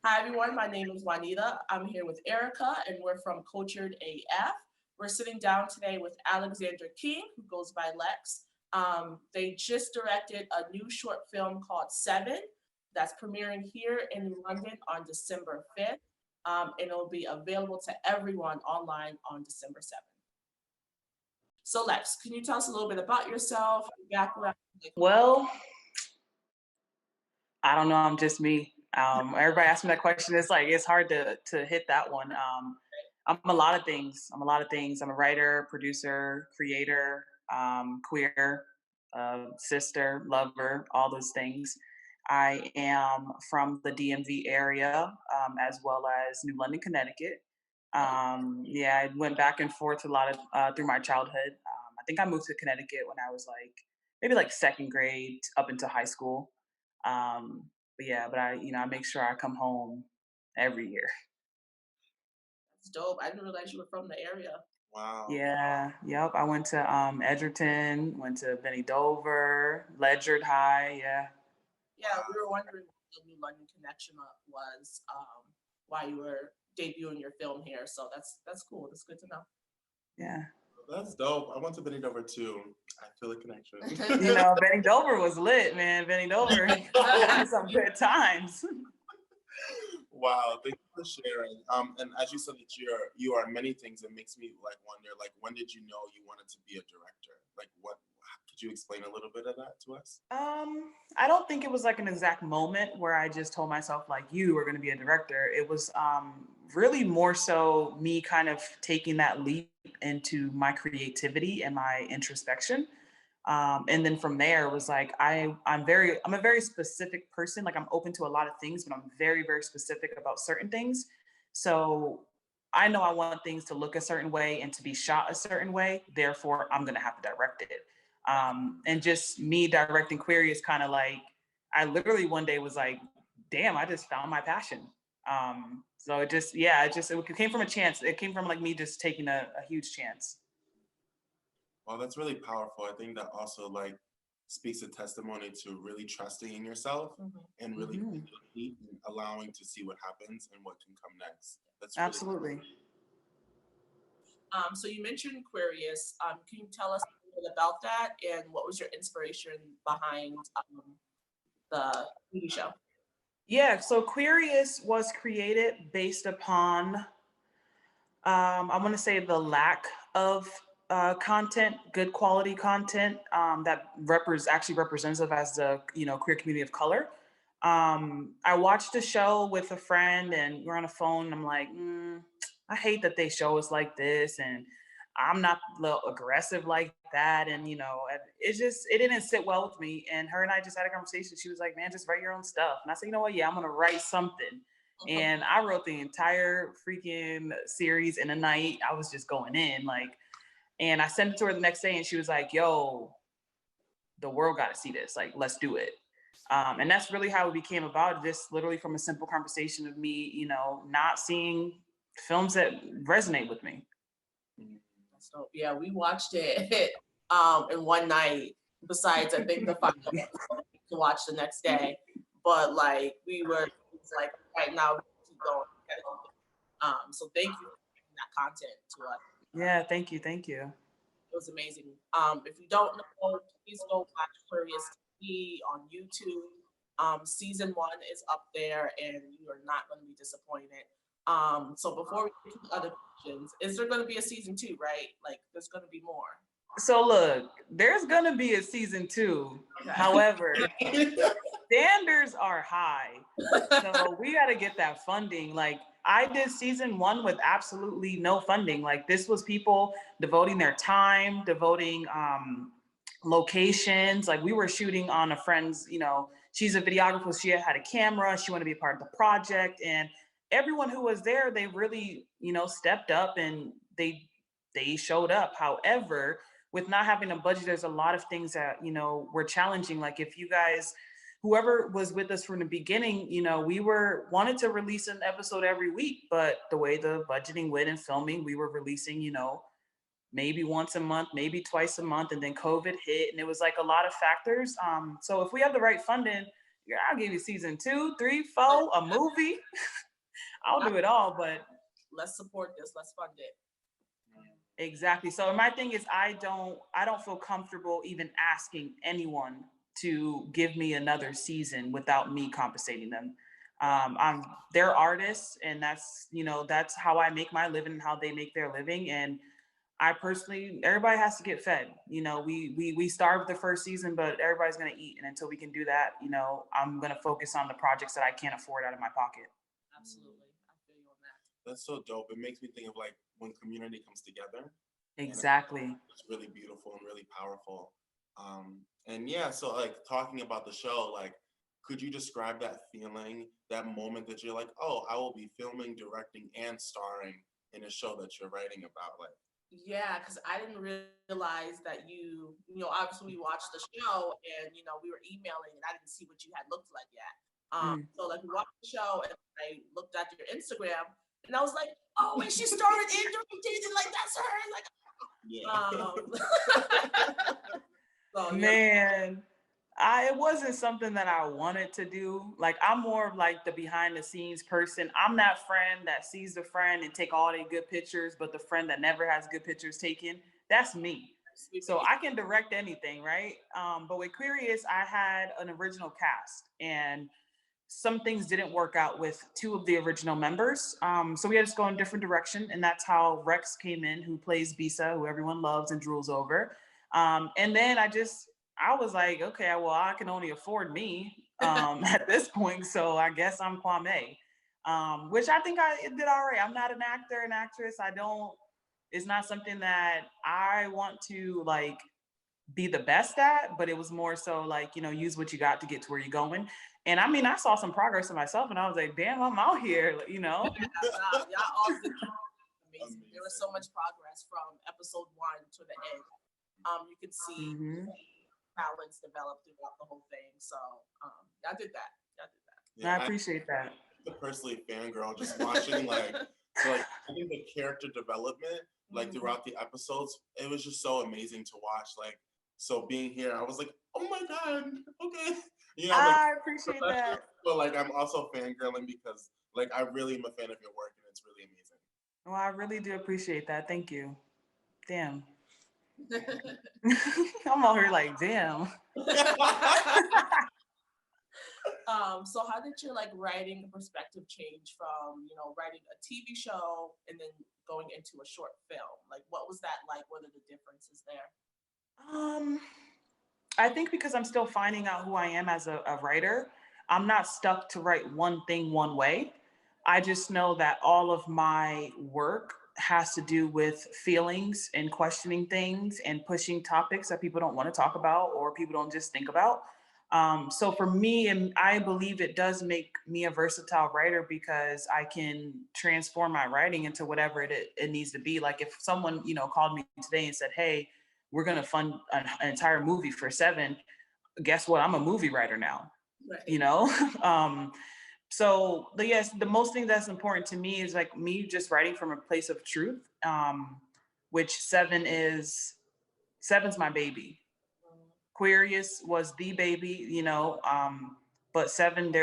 Hi everyone, my name is Juanita. I'm here with Erycka and we're from Cultured AF. We're sitting down today with Alexandra King, who goes by Lex. They just directed a new short film called Seven that's premiering here in London on December 5th. And it'll be available to everyone online on December 7th. So Lex, can you tell us a little bit about yourself, your background? Well, I don't know. I'm just me. Everybody asks me that question. It's like it's hard to hit that one. I'm a lot of things. I'm a writer, producer, creator, queer, sister, lover, all those things. I am from the DMV area, as well as New London, Connecticut. Yeah, I went back and forth a lot of through my childhood. I think I moved to Connecticut when I was like maybe like second grade up into high school. But yeah, but I make sure I come home every year. That's dope. I didn't realize you were from the area. Wow. Yeah, yep. I went to Edgerton, went to Benny Dover, Ledyard High. Yeah, Yeah, we were wondering what the New London connection was while you were debuting your film here. So that's cool. That's good to know. yeah. That's dope. I went to Benny Dover too. I feel a connection. Benny Dover was lit, man. Benny Dover, some good times. Wow, thank you for sharing. And as you said that you are many things, it makes me like wonder, like, when did you know you wanted to be a director? Like, what could you explain a little bit of that to us? I don't think it was like an exact moment where I just told myself like you are going to be a director. It was really more so me kind of taking that leap into my creativity and my introspection. And then from there it was like I'm a very specific person. Like I'm open to a lot of things, but I'm very, very specific about certain things. So I know I want things to look a certain way and to be shot a certain way. Therefore, I'm gonna have to direct it. And just me directing Query is kind of like I literally one day was like, damn, I just found my passion. So it came from a chance. It came from like me just taking a huge chance. Well, that's really powerful. I think that also like speaks a testimony to really trusting in yourself and really allowing to see what happens and what can come next. That's really Absolutely. So you mentioned Aquarius. Can you tell us a little bit about that and what was your inspiration behind the TV show? Yeah, so Aquarius was created based upon I want to say the lack of content, good quality content that actually representative as the queer community of color. I watched the show with a friend, and we're on a phone. And I'm like, I hate that they show us like this, and I'm not a little aggressive like that, and it didn't sit well with me. And her and I just had a conversation. She was like, "Man, just write your own stuff." And I said, "You know what? Yeah, I'm gonna write something." And I wrote the entire freaking series in a night. I was just going in and I sent it to her the next day and she was like, yo, the world got to see this. Like, let's do it. And that's really how it became about, just literally from a simple conversation of me, not seeing films that resonate with me. So yeah, we watched it in one night. Besides, I think the final one to watch the next day. But like it's like right now we keep going. So thank you for bringing that content to us. Yeah, thank you. It was amazing. If you don't know, please go watch Aquarius TV on YouTube. Season 1 is up there, and you are not going to be disappointed. So before we get to other questions, is there going to be a season 2? Right? Like, there's going to be more. So look, there's gonna be a season 2. Okay. However, standards are high. So we gotta get that funding. Like I did season 1 with absolutely no funding. Like this was people devoting their time, devoting locations. Like we were shooting on a friend's, she's a videographer. She had a camera. She wanted to be a part of the project. And everyone who was there, they really, stepped up and they showed up. However, with not having a budget, there's a lot of things that, were challenging. Like if you guys, whoever was with us from the beginning, we wanted to release an episode every week, but the way the budgeting went and filming, we were releasing, maybe once a month, maybe twice a month. And then COVID hit and it was like a lot of factors. So if we have the right funding, yeah, I'll give you season 2, 3, 4, a movie. I'll do it all, but let's support this. Let's fund it. exactly. So my thing is, I don't feel comfortable even asking anyone to give me another season without me compensating them. They're artists, and that's how I make my living and how they make their living. And I personally, everybody has to get fed. We starved the first season, but everybody's gonna eat. And until we can do that, I'm gonna focus on the projects that I can't afford out of my pocket. Absolutely, I feel you on that. That's so dope. It makes me think of like when community comes together. Exactly. It's really beautiful and really powerful. And yeah, so like talking about the show, like, could you describe that feeling, that moment that you're like, oh, I will be filming, directing, and starring in a show that you're writing about? Like, yeah, because I didn't realize that obviously we watched the show and, we were emailing and I didn't see what you had looked like yet. So like we watched the show and I looked at your Instagram and I was like, oh, and she started in directing and like, that's her. Like, so, man, it wasn't something that I wanted to do. Like, I'm more of like the behind the scenes person. I'm that friend that sees the friend and take all the good pictures, but the friend that never has good pictures taken. That's me. So I can direct anything, right? But with Aquarius, I had an original cast and some things didn't work out with 2 of the original members. So we had to go in a different direction. And that's how Rex came in, who plays Bisa, who everyone loves and drools over. And then I was like, okay, well, I can only afford me at this point. So I guess I'm Kwame, which I think I did all right. I'm not an actor, an actress. It's not something that I want to like be the best at, but it was more so like, use what you got to get to where you're going. And I mean, I saw some progress in myself and I was like, damn, I'm out here, Y'all all did amazing. There was so much progress from episode 1 to the end. You could see talents develop throughout the whole thing. So y'all did that. yeah, I appreciate that. I'm personally a fangirl just watching like I think the character development like throughout the episodes, it was just so amazing to watch. Like, so being here, I was like, oh my god, okay. I appreciate that. But like I'm also fangirling because like I really am a fan of your work and it's really amazing. Well, I really do appreciate that. Thank you. Damn. I'm out here like, damn. So how did your like writing perspective change from, writing a TV show and then going into a short film? Like, what was that like? What are the differences there? I think because I'm still finding out who I am as a writer, I'm not stuck to write one thing one way. I just know that all of my work has to do with feelings and questioning things and pushing topics that people don't want to talk about or people don't just think about. So for me, and I believe it does make me a versatile writer because I can transform my writing into whatever it needs to be. Like if someone, called me today and said, hey, we're going to fund an entire movie for 7. Guess what? I'm a movie writer now, Right. So yes, the most thing that's important to me is like me just writing from a place of truth, which 7's my baby. Aquarius was the baby, but 7,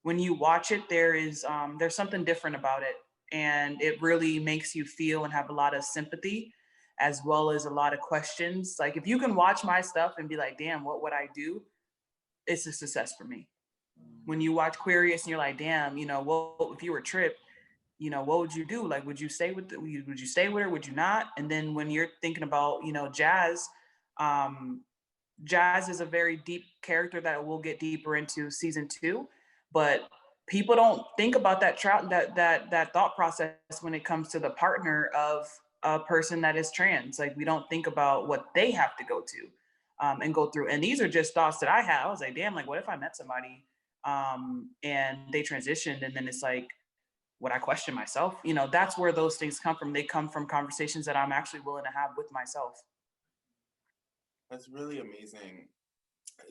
when you watch it, there's something different about it. And it really makes you feel and have a lot of sympathy as well as a lot of questions. Like if you can watch my stuff and be like, damn, what would I do? It's a success for me. When you watch Aquarius and you're like, damn, what if you were Trip, what would you do? Like, would you stay with would you stay with her? Would you not? And then when you're thinking about, Jazz, Jazz is a very deep character that we'll get deeper into season 2, but people don't think about that that thought process when it comes to the partner of a person that is trans. Like we don't think about what they have to go to and go through. And these are just thoughts that I had. I was like, damn, like what if I met somebody and they transitioned and then it's like, would I question myself? That's where those things come from. They come from conversations that I'm actually willing to have with myself. That's really amazing.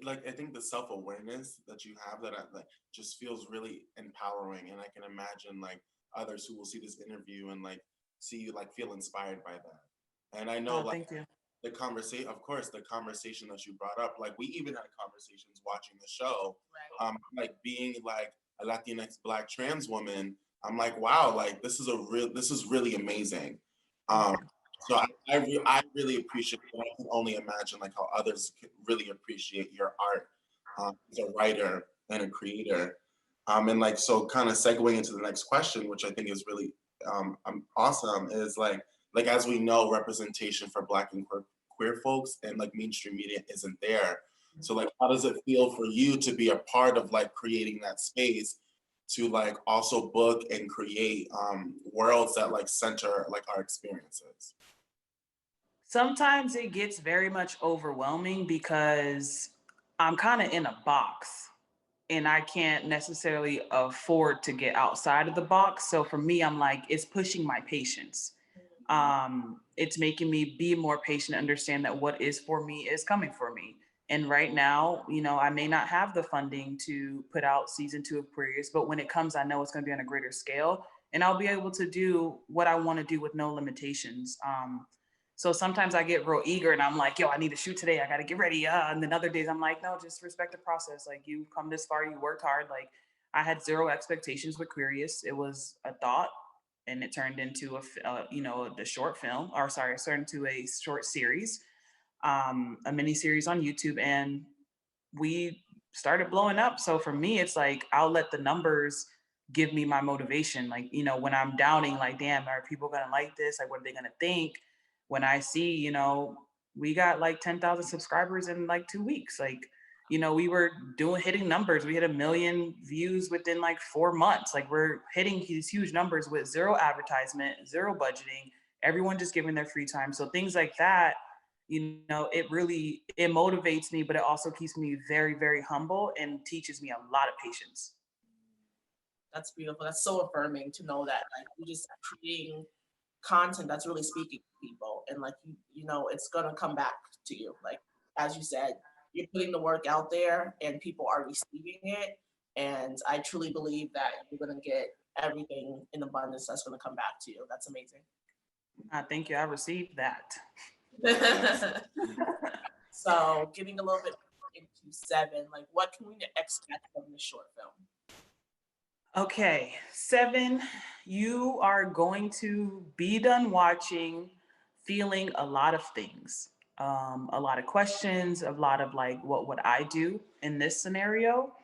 Like I think the self-awareness that you have that like just feels really empowering, and I can imagine like others who will see this interview and like see you like feel inspired by that. And I know like Thank you. the conversation, of course, the conversation that you brought up, like we even had conversations watching the show, Right. like being like a Latinx Black trans woman, I'm like, wow, like this is really amazing. So I really appreciate it. I can only imagine like how others could really appreciate your art as a writer and a creator. And like, so kind of segueing into the next question, which I think is really awesome, is like as we know, representation for Black and queer folks and like mainstream media isn't there. So like, how does it feel for you to be a part of like creating that space to like also book and create worlds that like center like our experiences? Sometimes it gets very much overwhelming because I'm kind of in a box and I can't necessarily afford to get outside of the box. So for me, I'm like, it's pushing my patience. It's making me be more patient, understand that what is for me is coming for me. And right now, I may not have the funding to put out season 2 of Aquarius, but when it comes, I know it's going to be on a greater scale and I'll be able to do what I want to do with no limitations. So sometimes I get real eager and I'm like, yo, I need to shoot today. I got to get ready. And then other days I'm like, no, just respect the process. Like you come this far, you worked hard. Like I had zero expectations with Queerious. It was a thought and it turned into the short film, or sorry, it turned into a short series, a mini series on YouTube. And we started blowing up. So for me, it's like, I'll let the numbers give me my motivation. Like, when I'm doubting, like, damn, are people going to like this? Like, what are they going to think? When I see, we got like 10,000 subscribers in like 2 weeks. Like, we were hitting numbers. We hit 1 million views within like 4 months. Like we're hitting these huge numbers with zero advertisement, zero budgeting, everyone just giving their free time. So things like that, it motivates me, but it also keeps me very, very humble and teaches me a lot of patience. That's beautiful. That's so affirming to know that like you're just creating content that's really speaking to people, and like it's gonna come back to you. Like as you said, you're putting the work out there and people are receiving it, and I truly believe that you're gonna get everything in abundance that's gonna come back to you. That's amazing. Thank you. I received that. So getting a little bit into 7, like what can we expect from the short film? Okay, 7, you are going to be done watching, feeling a lot of things, a lot of questions, a lot of like, what would I do in this scenario?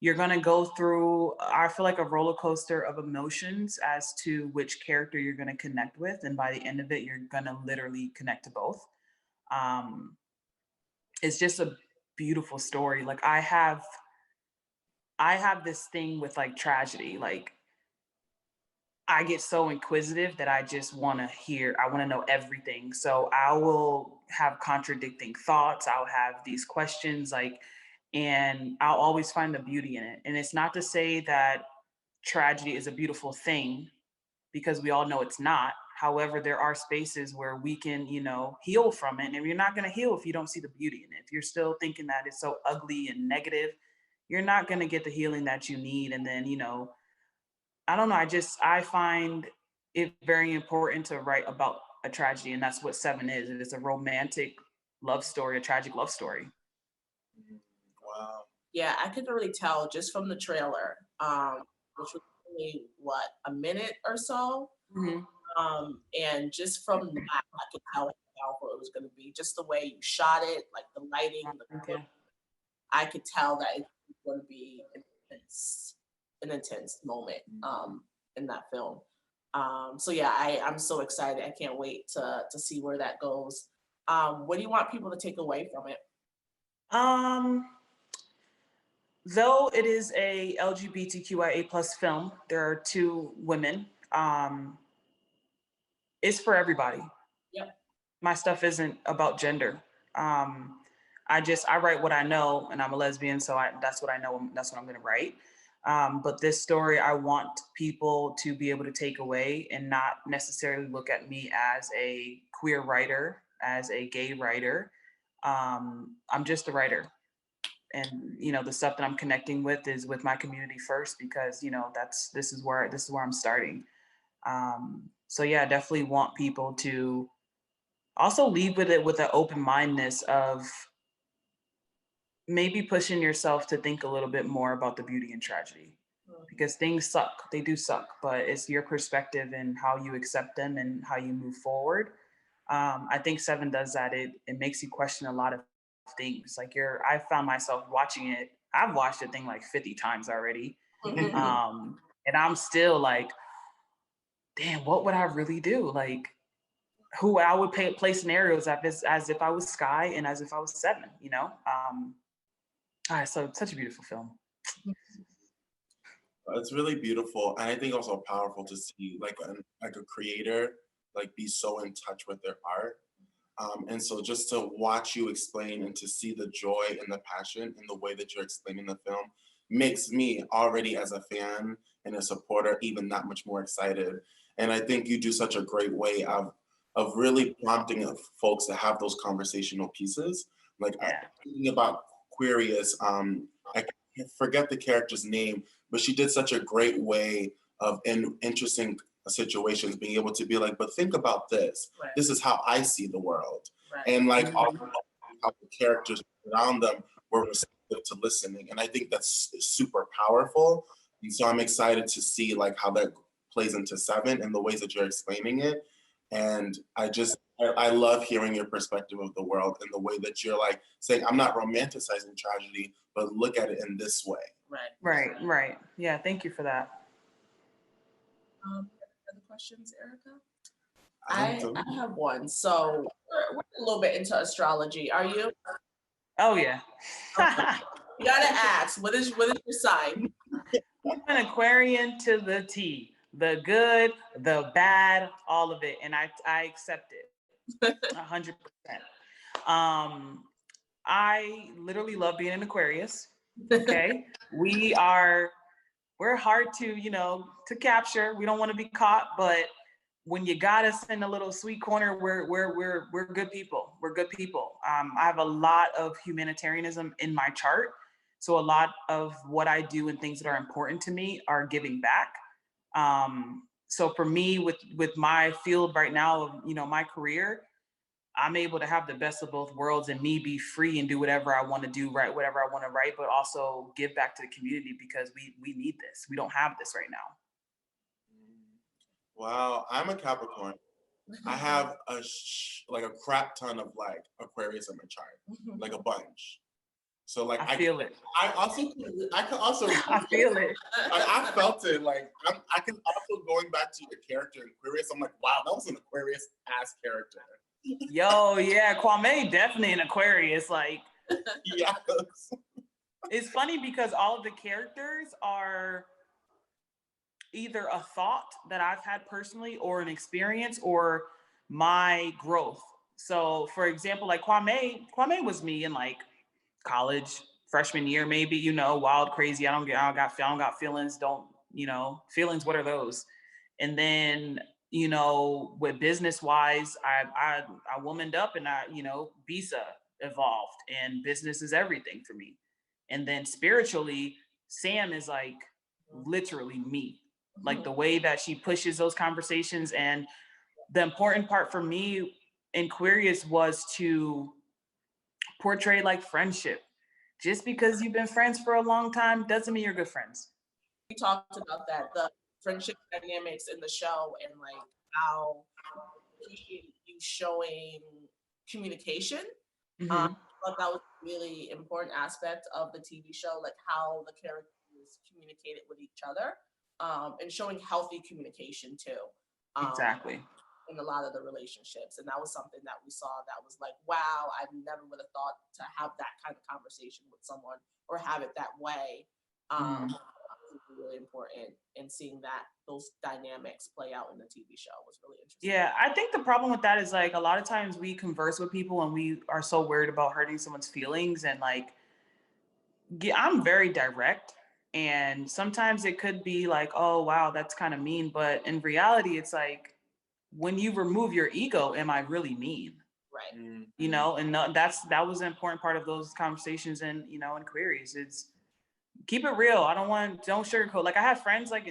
You're going to go through, I feel like, a roller coaster of emotions as to which character you're going to connect with. And by the end of it, you're going to literally connect to both. It's just a beautiful story. Like I have this thing with like tragedy. Like I get so inquisitive that I just want to know everything. So I will have contradicting thoughts. I'll have these questions and I'll always find the beauty in it. And it's not to say that tragedy is a beautiful thing, because we all know it's not. However, there are spaces where we can, heal from it. And you're not going to heal if you don't see the beauty in it. If you're still thinking that it's so ugly and negative, you're not going to get the healing that you need. And then, I don't know. I find it very important to write about a tragedy. And that's what 7 is. It is a romantic love story, a tragic love story. Wow. Yeah, I could really tell just from the trailer, which was only a minute or so. Mm-hmm. And just from that, I could tell how powerful it was going to be. Just the way you shot it, like the lighting, I could tell that it's going to be an intense moment in that film. So yeah, I'm so excited. I can't wait to see where that goes. What do you want people to take away from it? Though it is a LGBTQIA+ film, there are 2 women. It's for everybody. Yep. My stuff isn't about gender. I write what I know, and I'm a lesbian, so that's what I know. That's what I'm going to write. But this story, I want people to be able to take away and not necessarily look at me as a queer writer, as a gay writer. I'm just a writer. And, the stuff that I'm connecting with is with my community first, because, this is where I'm starting. So yeah, I definitely want people to also leave with it with an open mindedness of maybe pushing yourself to think a little bit more about the beauty and tragedy, because things suck. They do suck, but it's your perspective and how you accept them and how you move forward. I think Seven does that. It makes you question a lot of things. Like I found myself watching it. I've watched the thing like 50 times already. And I'm still like, damn, what would I really do? Like, who I would play scenarios as if I was Sky and as if I was Seven, you know? So it's such a beautiful film. It's really beautiful, and I think also powerful to see like a creator like be so in touch with their art. And so just to watch you explain and to see the joy and the passion in the way that you're explaining the film makes me already as a fan and a supporter even that much more excited. And I think you do such a great way of really prompting folks to have those conversational pieces. Like thinking about Aquarius, I forget the character's name, but she did such a great way of in interesting situations being able to be like, but think about this. Right. This is how I see the world. Right. And like all how the characters around them were receptive to listening. And I think that's super powerful. And so I'm excited to see like how that plays into Seven and the ways that you're explaining it. And I love hearing your perspective of the world and the way that you're like saying, I'm not romanticizing tragedy, but look at it in this way. Right. Yeah, thank you for that. Other questions, Erycka? I have one. So we're a little bit into astrology. Are you? Oh yeah. You gotta ask, what is your sign? I'm an Aquarian to the T. The good, the bad, all of it. And I accept it 100%. I literally love being an Aquarius. Okay. We're hard to capture. We don't want to be caught, but when you got us in a little sweet corner, we're good people. We're good people. I have a lot of humanitarianism in my chart. So a lot of what I do and things that are important to me are giving back. So for me, with my field right now of, my career, I'm able to have the best of both worlds and me be free and do whatever I want to do, write whatever I want to write, but also give back to the community because we need this. We don't have this right now. Wow, I'm a Capricorn. I have like a crap ton of like Aquarius in my chart, like a bunch. So like I feel it. I can also I feel it. I felt it. Like I can also going back to your character in Aquarius. I'm like, wow, that was an Aquarius ass character. Yo, yeah, Kwame definitely an Aquarius. Like, yes. It's funny because all of the characters are either a thought that I've had personally or an experience or my growth. So for example, like Kwame was me in like college, freshman year, maybe, wild, crazy. I don't got feelings. Feelings, what are those? And then, with business wise, I womaned up and Visa evolved and business is everything for me. And then spiritually, Sam is like literally me. Like the way that she pushes those conversations. And the important part for me in Aquarius was to portray like friendship. Just because you've been friends for a long time doesn't mean you're good friends. We talked about that, the friendship dynamics in the show and like how you showing communication. I thought that was a really important aspect of the TV show, like how the characters communicated with each other. And showing healthy communication too. Exactly. In a lot of the relationships. And that was something that we saw that was like, wow, I never would have thought to have that kind of conversation with someone or have it that way. Really important, and seeing that those dynamics play out in the TV show was really interesting. Yeah, I think the problem with that is like a lot of times we converse with people and we are so worried about hurting someone's feelings, and like I'm very direct, and sometimes it could be like, oh wow, that's kind of mean, but in reality it's like, when you remove your ego, am I really mean? Right. And that was an important part of those conversations in Aquarius. It's keep it real. Don't sugarcoat. Like I have friends I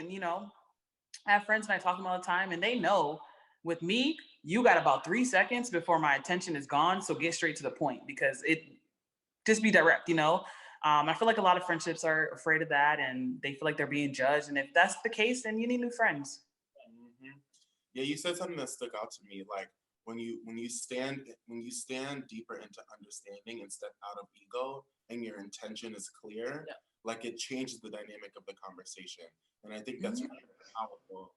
have friends and I talk to them all the time and they know With me, you got about 3 seconds before my attention is gone. So get straight to the point, because just be direct, you know? I feel like a lot of friendships are afraid of that, and they feel like they're being judged. And if that's the case, then you need new friends. Yeah, you said something that stuck out to me. Like when you stand deeper into understanding and step out of ego, and your intention is clear, like it changes the dynamic of the conversation. And I think that's really powerful.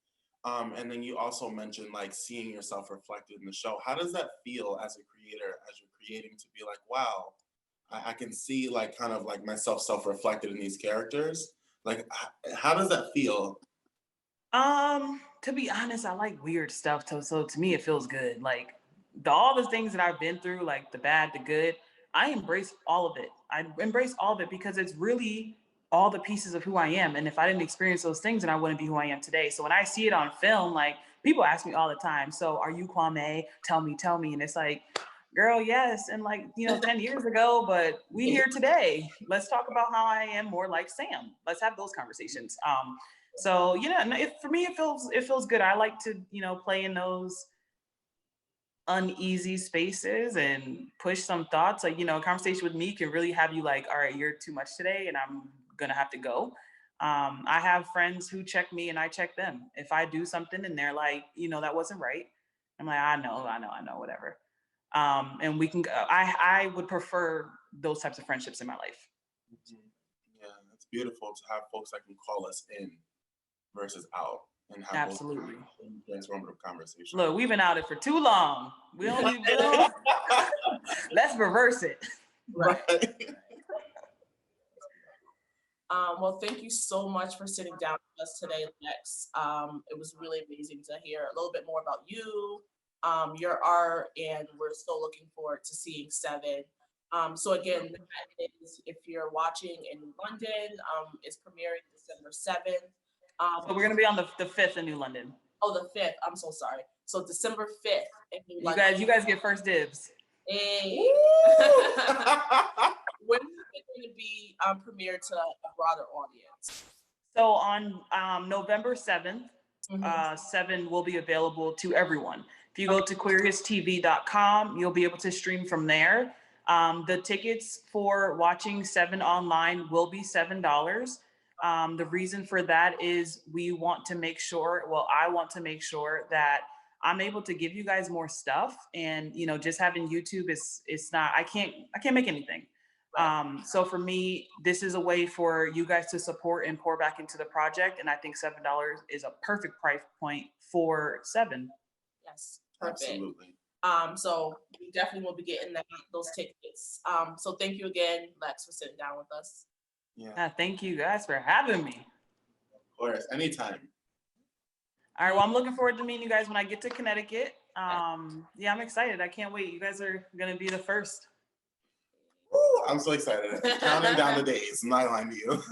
And then you also mentioned like seeing yourself reflected in the show. How does that feel as a creator, as you're creating, to be like, wow, I can see like kind of like myself self-reflected in these characters? Like, how does that feel? To be honest, I like weird stuff. So to me, it feels good. Like all the things that I've been through, like the bad, the good, I embrace all of it. I embrace all of it because it's really all the pieces of who I am. And if I didn't experience those things, then I wouldn't be who I am today. So when I see it on film, like people ask me all the time, so are you Kwame? Tell me. And it's like, girl, yes. And like, 10 years ago, but we here today. Let's talk about how I am more like Sam. Let's have those conversations. So for me, it feels good. I like to, play in those uneasy spaces and push some thoughts. Like, a conversation with me can really have you like, all right, you're too much today and I'm gonna have to go. I have friends who check me and I check them. If I do something and they're like, that wasn't right, I'm like, I know, whatever. And we can go. I would prefer those types of friendships in my life. Yeah, it's beautiful to have folks that can call us in versus out, and have Absolutely transformative conversation. Look, we've been out it for too long. We don't need to. Let's reverse it. Right. Well, thank you so much for sitting down with us today, Lex. It was really amazing to hear a little bit more about you, your art, and we're still looking forward to seeing Seven. So again, if you're watching in London, it's premiering December 7th. So we're gonna be on the 5th in New London. Oh, the 5th. I'm so sorry. So December 5th in New London. You guys get first dibs. Hey. When is it going to be premiered to a broader audience? So on November 7th, 7 will be available to everyone. If you go to QueeriousTV.com, you'll be able to stream from there. The tickets for watching 7 online will be $7. The reason for that is I want to make sure that I'm able to give you guys more stuff. And, just having YouTube it's not, I can't make anything. So for me, this is a way for you guys to support and pour back into the project. And I think $7 is a perfect price point for 7. Yes, perfect. Absolutely. So we definitely will be getting those tickets. So thank you again, Lex, for sitting down with us. Yeah. Thank you guys for having me. Of course, anytime. All right, well, I'm looking forward to meeting you guys when I get to Connecticut. Yeah, I'm excited. I can't wait. You guys are gonna be the first. Ooh, I'm so excited. Counting down the days. I'm not lying to you.